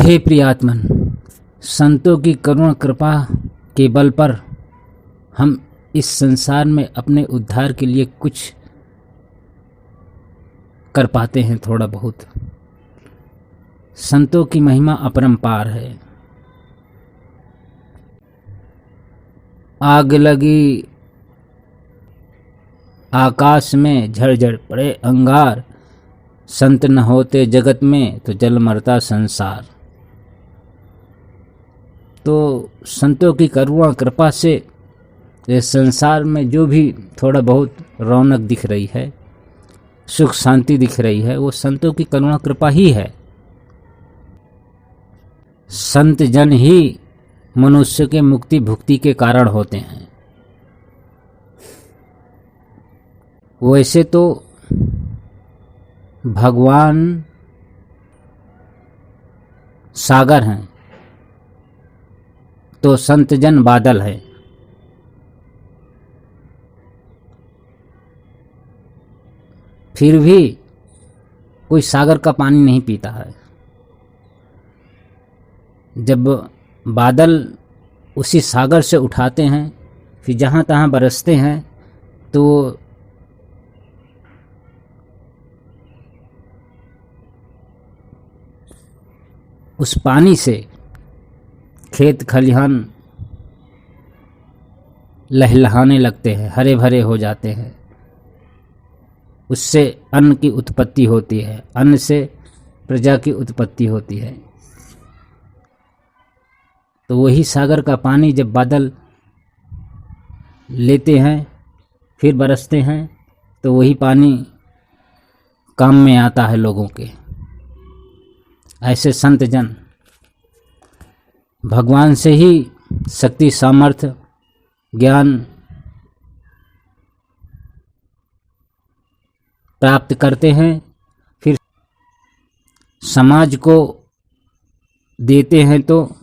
हे प्रियात्मन, संतों की करुणा कृपा के बल पर हम इस संसार में अपने उद्धार के लिए कुछ कर पाते हैं, थोड़ा बहुत। संतों की महिमा अपरंपार है। आग लगी आकाश में, झरझर पड़े अंगार, संत न होते जगत में तो जल मरता संसार। तो संतों की करुणा कृपा से इस संसार में जो भी थोड़ा बहुत रौनक दिख रही है, सुख शांति दिख रही है, वो संतों की करुणा कृपा ही है। संत जन ही मनुष्य के मुक्ति भुक्ति के कारण होते हैं। वैसे तो भगवान सागर हैं, तो संत जन बादल है। फिर भी कोई सागर का पानी नहीं पीता है। जब बादल उसी सागर से उठाते हैं, फिर जहाँ तहाँ बरसते हैं, तो उस पानी से खेत खलिहान लहलहाने लगते हैं, हरे भरे हो जाते हैं। उससे अन्न की उत्पत्ति होती है, अन्न से प्रजा की उत्पत्ति होती है। तो वही सागर का पानी जब बादल लेते हैं फिर बरसते हैं, तो वही पानी काम में आता है लोगों के। ऐसे संत जन भगवान से ही शक्ति, सामर्थ्य, ज्ञान प्राप्त करते हैं, फिर समाज को देते हैं, तो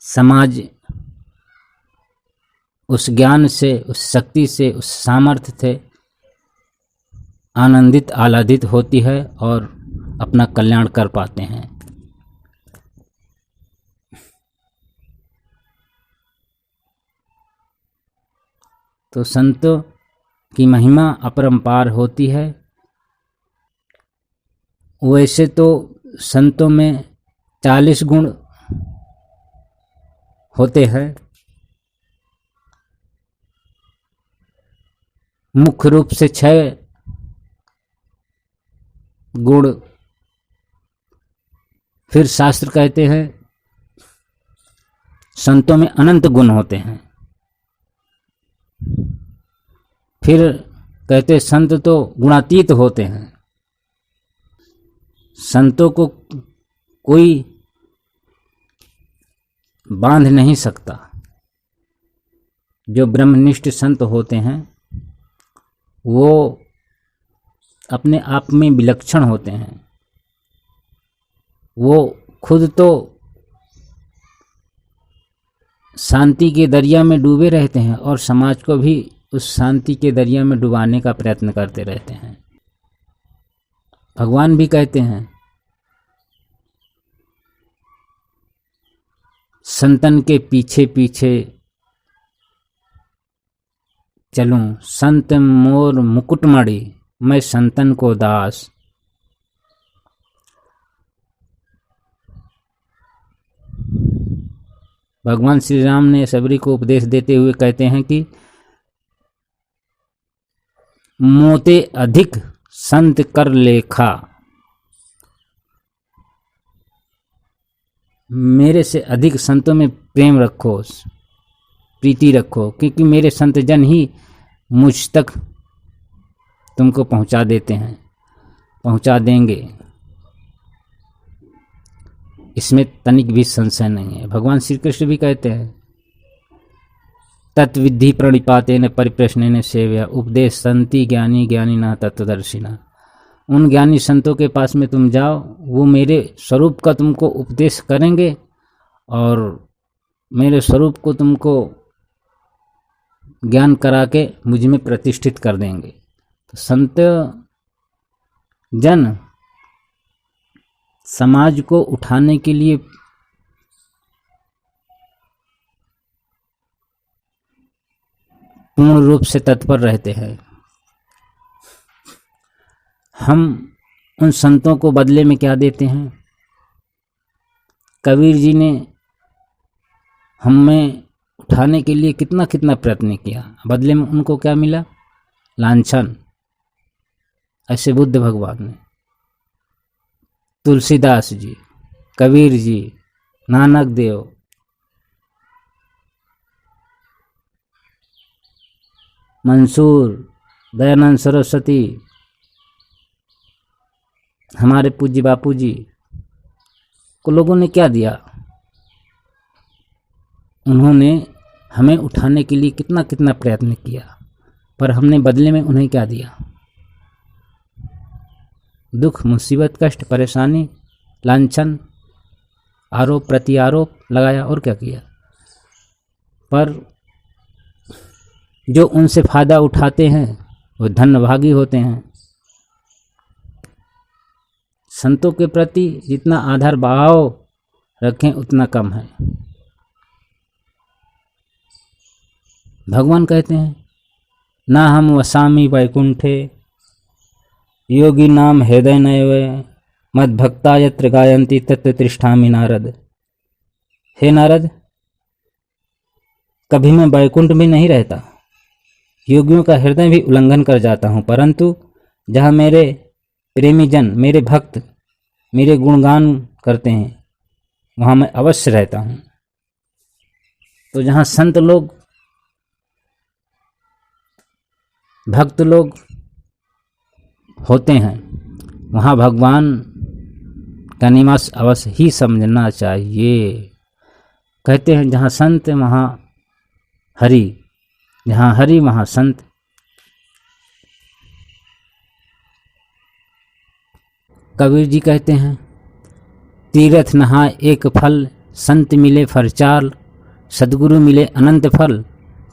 समाज उस ज्ञान से, उस शक्ति से, उस सामर्थ्य से आनंदित आह्लादित होती है और अपना कल्याण कर पाते हैं। तो संतों की महिमा अपरंपार होती है। वैसे तो संतों में 40 गुण होते हैं। मुख्य रूप से 6 गुण फिर शास्त्र कहते हैं संतों में अनंत गुण होते हैं। फिर कहते संत तो गुणातीत होते हैं। संतों को कोई बांध नहीं सकता। जो ब्रह्मनिष्ठ संत होते हैं वो अपने आप में विलक्षण होते हैं। वो खुद तो शांति के दरिया में डूबे रहते हैं और समाज को भी उस शांति के दरिया में डुबाने का प्रयत्न करते रहते हैं। भगवान भी कहते हैं संतन के पीछे पीछे चलूं, संत मोर मुकुटमणि, मैं संतन को दास। भगवान श्री राम ने सबरी को उपदेश देते हुए कहते हैं कि मोते अधिक संत कर लेखा, मेरे से अधिक संतों में प्रेम रखो, प्रीति रखो, क्योंकि मेरे संत जन ही मुझ तक तुमको पहुंचा देते हैं, पहुंचा देंगे। इसमें तनिक भी संशय नहीं है। भगवान श्री कृष्ण भी कहते हैं तत्विद्धि प्रणिपातेन परिप्रश्नेन सेव्या, उपदेश संति ज्ञानी ज्ञानिनः तत्वदर्शिनः। उन ज्ञानी संतों के पास में तुम जाओ, वो मेरे स्वरूप का तुमको उपदेश करेंगे और मेरे स्वरूप को तुमको ज्ञान करा के मुझ में प्रतिष्ठित कर देंगे। तो संत जन समाज को उठाने के लिए पूर्ण रूप से तत्पर रहते हैं। हम उन संतों को बदले में क्या देते हैं? कबीर जी ने हमें उठाने के लिए कितना कितना प्रयत्न किया, बदले में उनको क्या मिला? लांछन। ऐसे बुद्ध भगवान ने, तुलसीदास जी, कबीर जी, नानक देव, मंसूर, दयानंद सरस्वती, हमारे पूज्य बापू जी को लोगों ने क्या दिया? उन्होंने हमें उठाने के लिए कितना कितना प्रयत्न किया, पर हमने बदले में उन्हें क्या दिया? दुख, मुसीबत, कष्ट, परेशानी, लांछन, आरोप प्रत्यारोप लगाया और क्या किया? पर जो उनसे फायदा उठाते हैं वो धनभागी होते हैं। संतों के प्रति जितना आदर भाव रखें उतना कम है। भगवान कहते हैं, ना हम वसामि वैकुंठे योगी नाम हृदय नैव मद्भक्ता यत्र गायन्ति तत्र तिष्ठामि नारद। हे नारद, कभी मैं वैकुंठ में नहीं रहता, योगियों का हृदय भी उल्लंघन कर जाता हूँ, परंतु जहाँ मेरे प्रेमी जन, मेरे भक्त मेरे गुणगान करते हैं वहाँ मैं अवश्य रहता हूँ। तो जहाँ संत लोग, भक्त लोग होते हैं वहाँ भगवान का निवास अवश्य ही समझना चाहिए। कहते हैं जहाँ संत वहाँ हरि, जहाँ हरि वहाँ संत। कबीर जी कहते हैं, तीर्थ नहा एक फल, संत मिले फरचार, सद्गुरु मिले अनंत फल,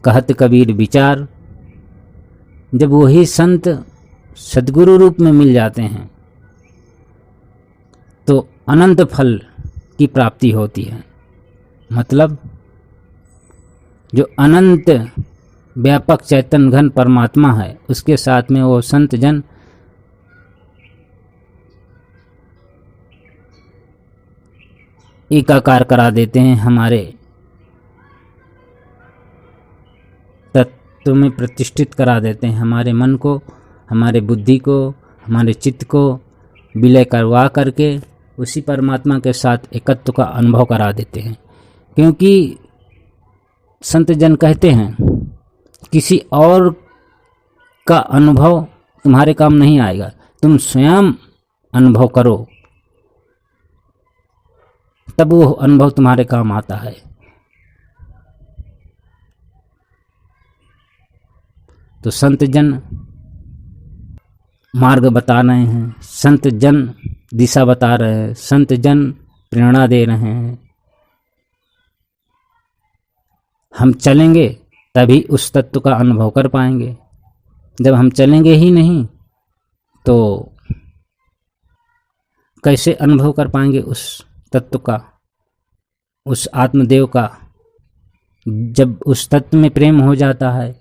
कहत कबीर विचार। जब वही संत सद्गुरु रूप में मिल जाते हैं तो अनंत फल की प्राप्ति होती है। मतलब जो अनंत व्यापक चैतन्य घन परमात्मा है उसके साथ में वो संत जन एकाकार करा देते हैं, हमारे तत्व में प्रतिष्ठित करा देते हैं। हमारे मन को, हमारे बुद्धि को, हमारे चित्त को विलय करवा करके उसी परमात्मा के साथ एकत्व का अनुभव करा देते हैं। क्योंकि संत जन कहते हैं किसी और का अनुभव तुम्हारे काम नहीं आएगा, तुम स्वयं अनुभव करो तब वो अनुभव तुम्हारे काम आता है। तो संत जन मार्ग बता रहे हैं, संत जन दिशा बता रहे हैं, संत जन प्रेरणा दे रहे हैं। हम चलेंगे तभी उस तत्व का अनुभव कर पाएंगे। जब हम चलेंगे ही नहीं तो कैसे अनुभव कर पाएंगे उस तत्व का, उस आत्मदेव का। जब उस तत्व में प्रेम हो जाता है,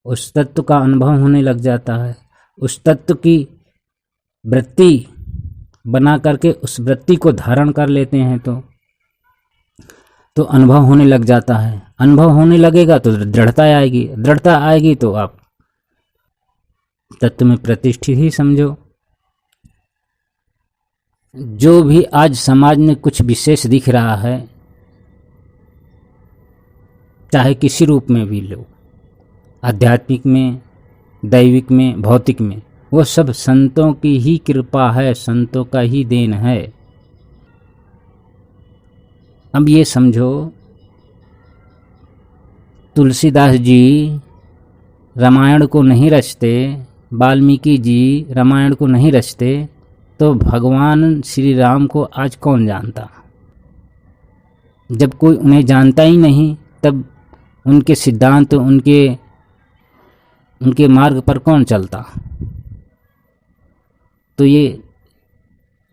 उस तत्व का अनुभव होने लग जाता है, उस तत्व की वृत्ति बना करके उस वृत्ति को धारण कर लेते हैं तो अनुभव होने लग जाता है। अनुभव होने लगेगा तो दृढ़ता आएगी, दृढ़ता आएगी तो आप तत्व में प्रतिष्ठित ही समझो। जो भी आज समाज में कुछ विशेष दिख रहा है, चाहे किसी रूप में भी लो, आध्यात्मिक में, दैविक में, भौतिक में, वो सब संतों की ही कृपा है, संतों का ही देन है। अब ये समझो, तुलसीदास जी रामायण को नहीं रचते, वाल्मीकि जी रामायण को नहीं रचते तो भगवान श्री राम को आज कौन जानता? जब कोई उन्हें जानता ही नहीं तब उनके सिद्धांत, उनके मार्ग पर कौन चलता? तो ये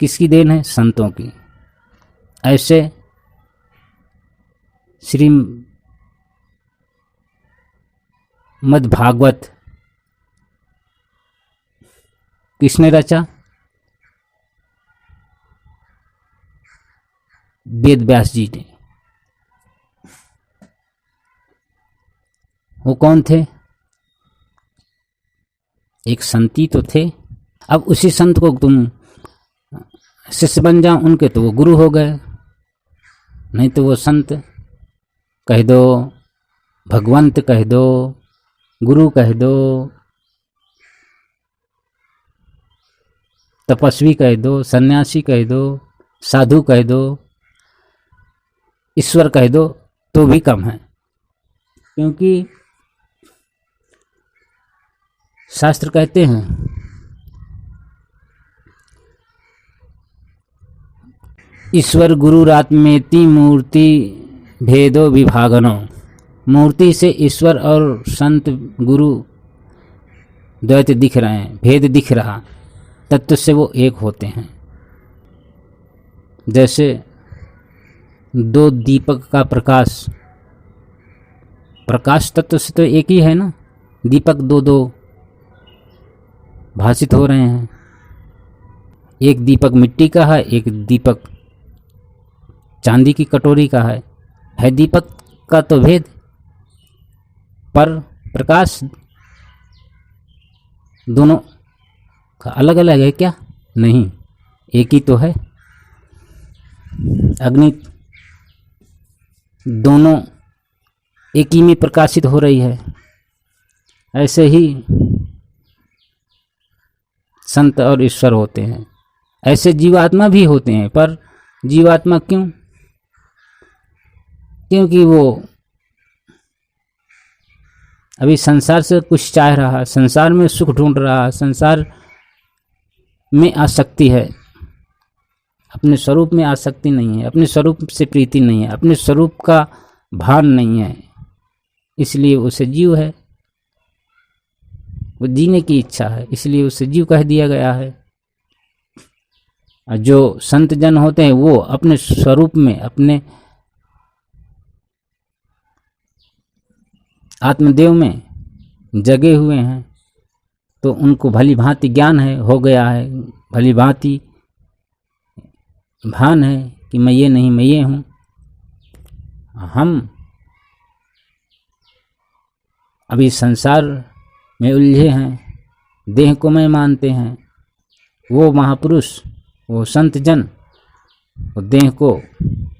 किसकी देन है? संतों की। ऐसे श्रीमद् भागवत किसने रचा? वेद व्यास जी ने। वो कौन थे? एक संती तो थे। अब उसी संत को तुम शिष्य बन जाओ उनके, तो वो गुरु हो गए। नहीं तो वो संत कह दो, भगवंत कह दो, गुरु कह दो, तपस्वी कह दो, सन्यासी कह दो, साधु कह दो, ईश्वर कह दो, तो भी कम है। क्योंकि शास्त्र कहते हैं ईश्वर गुरुरात्मेति मूर्ति भेदो विभागनो। मूर्ति से ईश्वर और संत गुरु द्वैत दिख रहे हैं, भेद दिख रहा, तत्व से वो एक होते हैं। जैसे दो दीपक का प्रकाश, प्रकाश तत्व से तो एक ही है ना। दीपक दो दो भाषित हो रहे हैं। एक दीपक मिट्टी का है, एक दीपक चांदी की कटोरी का है दीपक का तो भेद, पर प्रकाश दोनों का अलग अलग है क्या? नहीं, एक ही तो है। अग्नि दोनों एक ही में प्रकाशित हो रही है। ऐसे ही संत और ईश्वर होते हैं। ऐसे जीवात्मा भी होते हैं, पर जीवात्मा क्यों? क्योंकि वो अभी संसार से कुछ चाह रहा, संसार में सुख ढूंढ रहा, संसार में आसक्ति है, अपने स्वरूप में आसक्ति नहीं है, अपने स्वरूप से प्रीति नहीं है, अपने स्वरूप का भान नहीं है। इसलिए उसे जीव है, वो जीने की इच्छा है, इसलिए उसे जीव कह दिया गया है। जो संत जन होते हैं वो अपने स्वरूप में, अपने आत्मदेव में जगे हुए हैं, तो उनको भली भांति ज्ञान है, हो गया है, भली भांति भान है कि मैं ये नहीं, मैं ये हूँ। हम अभी संसार में उलझे हैं, देह को मैं मानते हैं। वो महापुरुष, वो संत जन, वो देह को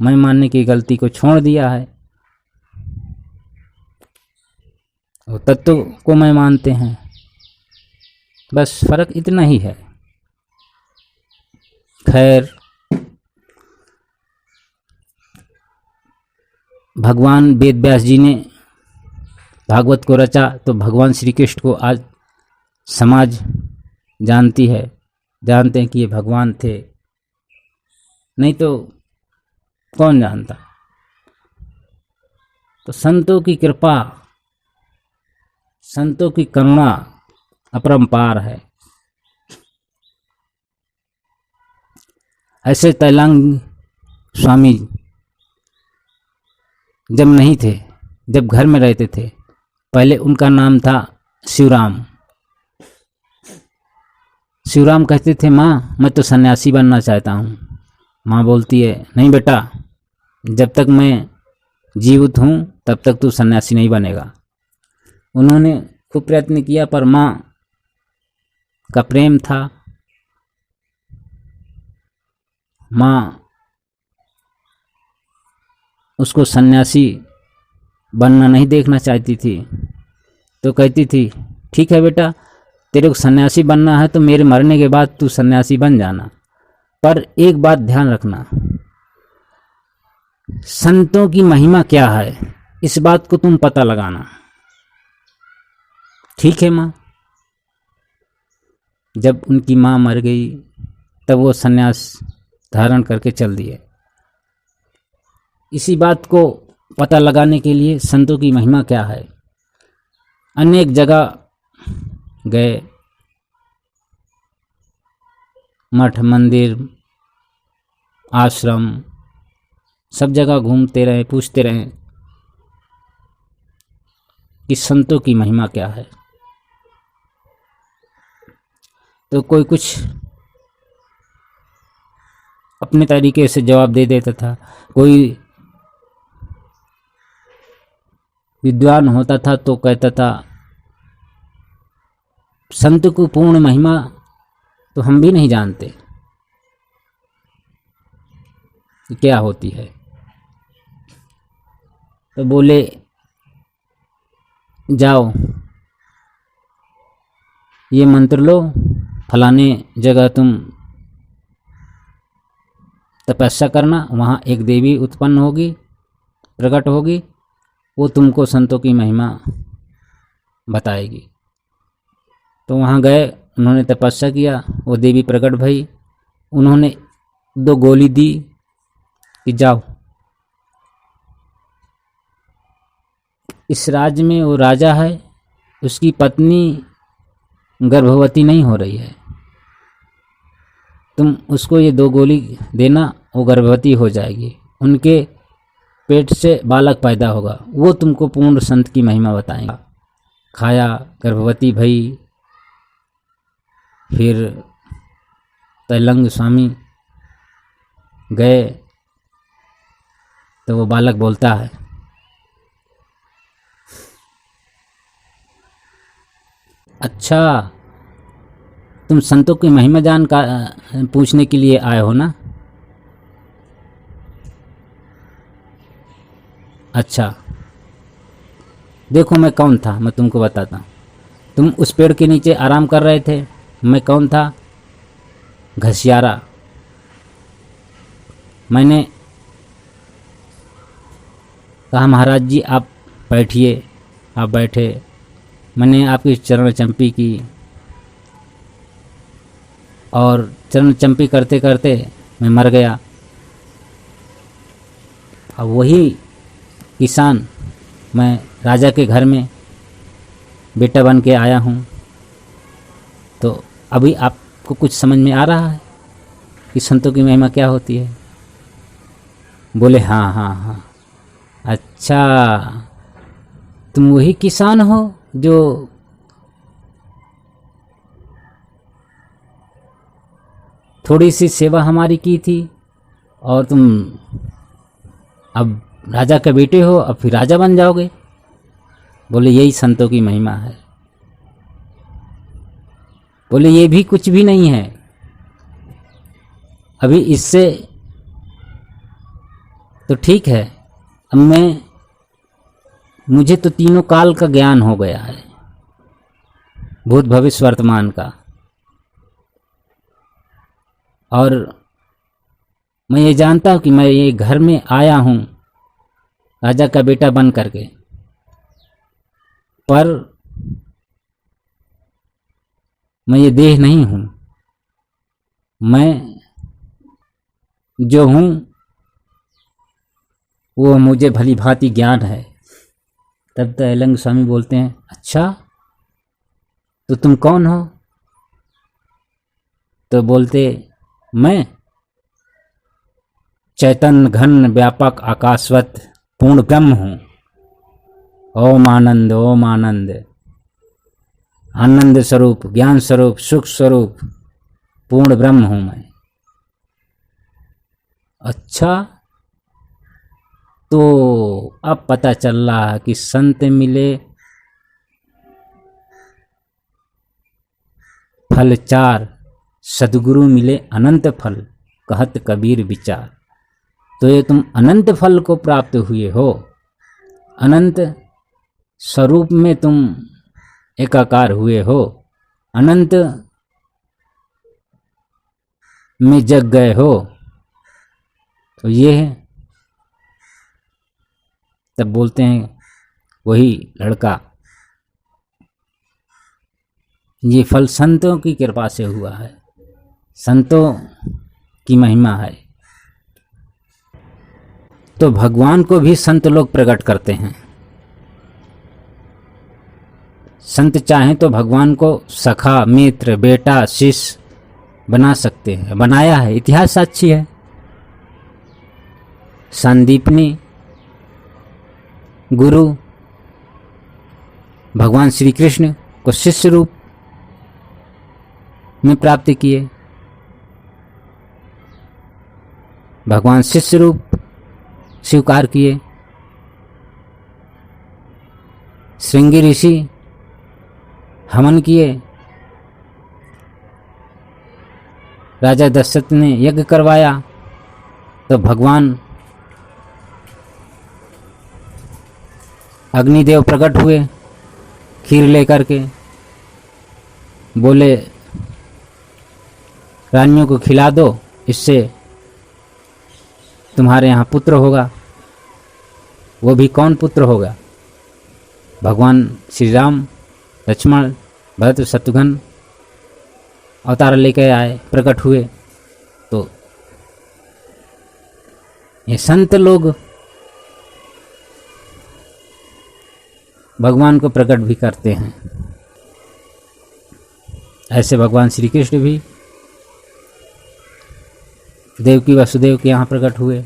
मैं मानने की गलती को छोड़ दिया है, वो तत्व को मैं मानते हैं। बस फर्क इतना ही है। खैर, भगवान वेद व्यास जी ने भागवत को रचा तो भगवान श्री कृष्ण को आज समाज जानती है, जानते हैं कि ये भगवान थे, नहीं तो कौन जानता। तो संतों की कृपा, संतों की करुणा अपरंपार है। ऐसे तैलांग स्वामी जब नहीं थे, जब घर में रहते थे, पहले उनका नाम था शिवराम। शिवराम कहते थे, माँ मैं तो सन्यासी बनना चाहता हूँ। माँ बोलती है, नहीं बेटा, जब तक मैं जीवित हूँ तब तक तू सन्यासी नहीं बनेगा। उन्होंने खूब प्रयत्न किया, पर माँ का प्रेम था। माँ उसको सन्यासी बनना नहीं देखना चाहती थी, तो कहती थी, ठीक है बेटा, तेरे को सन्यासी बनना है तो मेरे मरने के बाद तू सन्यासी बन जाना, पर एक बात ध्यान रखना, संतों की महिमा क्या है इस बात को तुम पता लगाना। ठीक है माँ। जब उनकी माँ मर गई तब वो सन्यास धारण करके चल दिए। इसी बात को पता लगाने के लिए संतों की महिमा क्या है, अनेक जगह गए, मठ मंदिर आश्रम, सब जगह घूमते रहे, पूछते रहे कि संतों की महिमा क्या है। तो कोई कुछ अपने तरीके से जवाब दे देता था, कोई विद्वान होता था तो कहता था संत को पूर्ण महिमा तो हम भी नहीं जानते कि क्या होती है। तो बोले जाओ ये मंत्र लो, फलाने जगह तुम तपस्या करना, वहाँ एक देवी उत्पन्न होगी, प्रकट होगी, वो तुमको संतों की महिमा बताएगी। तो वहाँ गए, उन्होंने तपस्या किया, वो देवी प्रकट भई, उन्होंने 2 गोली दी कि जाओ। इस राज्य में वो राजा है, उसकी पत्नी गर्भवती नहीं हो रही है, तुम उसको ये 2 गोली देना, वो गर्भवती हो जाएगी, उनके पेट से बालक पैदा होगा, वो तुमको पूर्ण संत की महिमा बताएंगे। खाया, गर्भवती भई। फिर तैलंग स्वामी गए तो वो बालक बोलता है, अच्छा तुम संतों की महिमा जान का पूछने के लिए आए हो ना? अच्छा देखो मैं कौन था, मैं तुमको बताता हूँ। तुम उस पेड़ के नीचे आराम कर रहे थे, मैं कौन था? घसियारा। मैंने कहा महाराज जी आप बैठिए, आप बैठे, मैंने आपकी चरण चंपी की, और चरण चंपी करते करते मैं मर गया। अब वही किसान मैं राजा के घर में बेटा बन के आया हूँ। तो अभी आपको कुछ समझ में आ रहा है कि संतों की महिमा क्या होती है? बोले हाँ हाँ हाँ। अच्छा तुम वही किसान हो जो थोड़ी सी सेवा हमारी की थी, और तुम अब राजा के बेटे हो, अब फिर राजा बन जाओगे? बोले यही संतों की महिमा है। बोले ये भी कुछ भी नहीं है, अभी इससे तो ठीक है, अब मुझे तो तीनों काल का ज्ञान हो गया है, भूत भविष्य वर्तमान का, और मैं ये जानता हूँ कि मैं ये घर में आया हूँ राजा का बेटा बन करके, पर मैं ये देह नहीं हूँ, मैं जो हूँ वो मुझे भली भांति ज्ञान है। तब तैलंग स्वामी बोलते हैं अच्छा तो तुम कौन हो? तो बोलते मैं चैतन्य घन व्यापक आकाशवत पूर्ण ब्रह्म हूँ। ओम आनंद, ओम आनंद, आनंद स्वरूप, ज्ञान स्वरूप, सुख स्वरूप पूर्ण ब्रह्म हूँ मैं। अच्छा तो अब पता चल रहा है कि संत मिले फल 4, सद्गुरु मिले अनंत फल, कहत कबीर विचार। तो ये तुम अनंत फल को प्राप्त हुए हो, अनंत स्वरूप में तुम एकाकार हुए हो, अनंत में जग गए हो। तो ये है, तब बोलते हैं वही लड़का, ये फल संतों की कृपा से हुआ है, संतों की महिमा है। तो भगवान को भी संत लोग प्रकट करते हैं। संत चाहें तो भगवान को सखा, मित्र, बेटा, शिष्य बना सकते हैं, बनाया है, इतिहास साक्षी है। संदीपनी गुरु भगवान श्री कृष्ण को शिष्य रूप में प्राप्त किए, भगवान शिष्य रूप स्वीकार किए। श्रृंगी ऋषि हवन किए, राजा दशरथ ने यज्ञ करवाया तो भगवान अग्निदेव प्रकट हुए खीर लेकर के, बोले रानियों को खिला दो, इससे तुम्हारे यहाँ पुत्र होगा। वो भी कौन पुत्र होगा? भगवान श्री राम, लक्ष्मण, भरत, शत्रुघ्न अवतार लेकर आए, प्रकट हुए। तो ये संत लोग भगवान को प्रकट भी करते हैं। ऐसे भगवान श्री कृष्ण भी देवकी वसुदेव के यहाँ प्रकट हुए।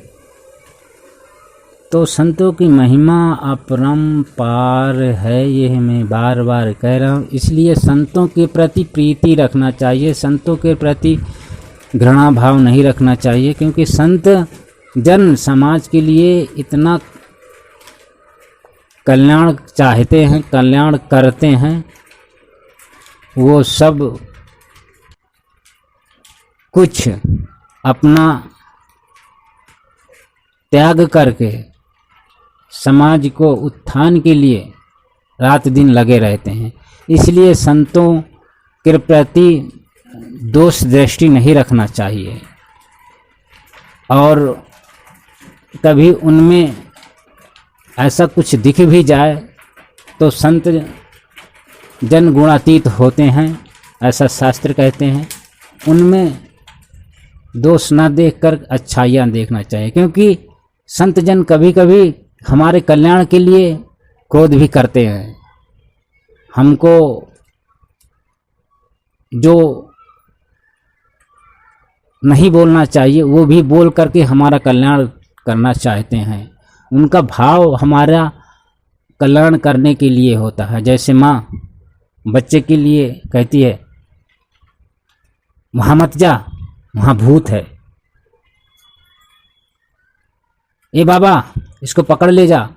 तो संतों की महिमा अपरंपार है, यह मैं बार बार कह रहा हूँ। इसलिए संतों के प्रति प्रीति रखना चाहिए, संतों के प्रति घृणा भाव नहीं रखना चाहिए, क्योंकि संत जन समाज के लिए इतना कल्याण चाहते हैं, कल्याण करते हैं। वो सब कुछ अपना त्याग करके समाज को उत्थान के लिए रात दिन लगे रहते हैं। इसलिए संतों के प्रति दोष दृष्टि नहीं रखना चाहिए, और कभी उनमें ऐसा कुछ दिख भी जाए तो संत जन गुणातीत होते हैं, ऐसा शास्त्र कहते हैं। उनमें दोष ना देखकर अच्छाइयाँ देखना चाहिए, क्योंकि संत जन कभी कभी हमारे कल्याण के लिए क्रोध भी करते हैं। हमको जो नहीं बोलना चाहिए वो भी बोल करके हमारा कल्याण करना चाहते हैं। उनका भाव हमारा कल्याण करने के लिए होता है। जैसे माँ बच्चे के लिए कहती है, वहाँ मत जा, वहाँ भूत है, ए बाबा इसको पकड़ ले जा,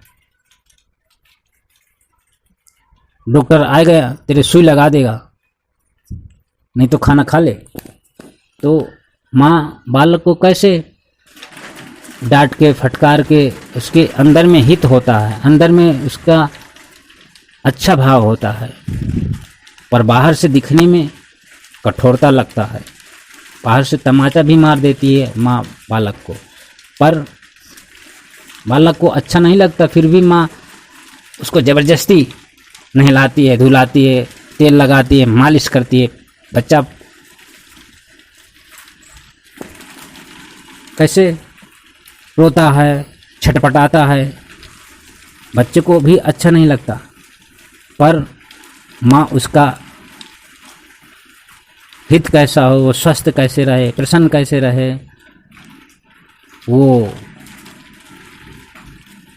डॉक्टर आ गया तेरे सुई लगा देगा, नहीं तो खाना खा ले। तो माँ बालक को कैसे डांट के फटकार के, उसके अंदर में हित होता है, अंदर में उसका अच्छा भाव होता है, पर बाहर से दिखने में कठोरता लगता है। बाहर से तमाचा भी मार देती है माँ बालक को, पर बालक को अच्छा नहीं लगता, फिर भी माँ उसको ज़बरदस्ती नहलाती है, धुलाती है, तेल लगाती है, मालिश करती है। बच्चा कैसे रोता है, छटपटाता है, बच्चे को भी अच्छा नहीं लगता, पर माँ उसका हित कैसा हो, वो स्वस्थ कैसे रहे, प्रसन्न कैसे रहे, वो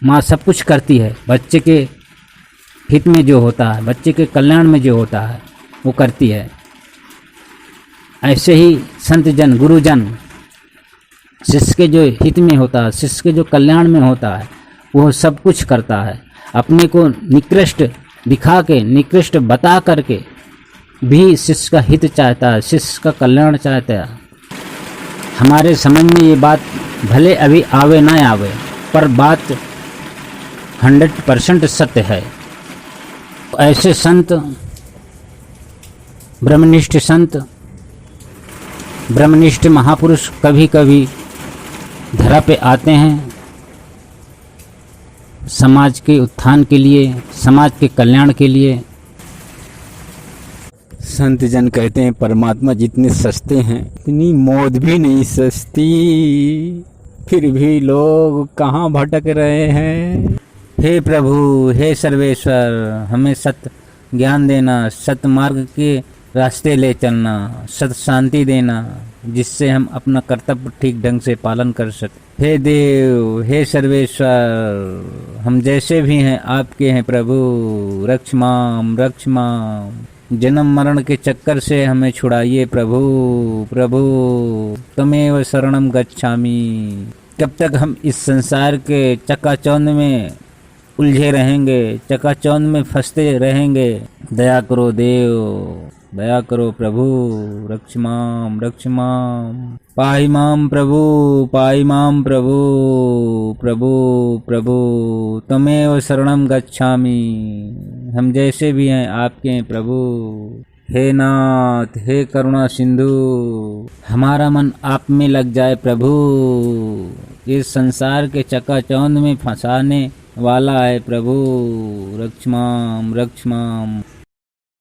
माँ सब कुछ करती है। बच्चे के हित में जो होता है, बच्चे के कल्याण में जो होता है वो करती है। ऐसे ही संत जन, गुरुजन शिष्य के जो हित में होता है, शिष्य के जो कल्याण में होता है, वो सब कुछ करता है। अपने को निकृष्ट दिखा के, निकृष्ट बता करके भी शिष्य का हित चाहता है, शिष्य का कल्याण चाहता है। हमारे समझ में ये बात भले अभी आवे ना आवे, पर बात 100% सत्य है। ऐसे संत, ब्रह्मनिष्ठ संत, ब्रह्मनिष्ठ महापुरुष कभी कभी धरा पे आते हैं समाज के उत्थान के लिए, समाज के कल्याण के लिए। संत जन कहते हैं परमात्मा जितने सस्ते हैं इतनी मौत भी नहीं सस्ती, फिर भी लोग कहाँ भटक रहे हैं। हे प्रभु, हे सर्वेश्वर, हमें सत्य ज्ञान देना, सत्य मार्ग के रास्ते ले चलना, सत्य शांति देना। जिससे हम अपना कर्तव्य ठीक ढंग से पालन कर सकें। हे देव, हे सर्वेश्वर, हम जैसे भी हैं आपके हैं प्रभु। रक्ष माम, रक्ष माम। जन्म मरण के चक्कर से हमें छुड़ाइए प्रभु। प्रभु तमेव शरणम गच्छामि। कब तक हम इस संसार के चकाचौंध में उलझे रहेंगे, चकाचौंध में फंसते रहेंगे। दया करो देव, दया करो प्रभु। रक्ष माम, रक्ष माम। पाहि माम प्रभु, पाहि माम प्रभु। प्रभु प्रभु तमेव शरणम गच्छामि। हम जैसे भी हैं आपके हैं प्रभु। हे नाथ, हे करुणा सिंधु, हमारा मन आप में लग जाए प्रभु। इस संसार के चकाचौंध में फंसाने वाला है प्रभु। रक्ष माम, रक्ष माम।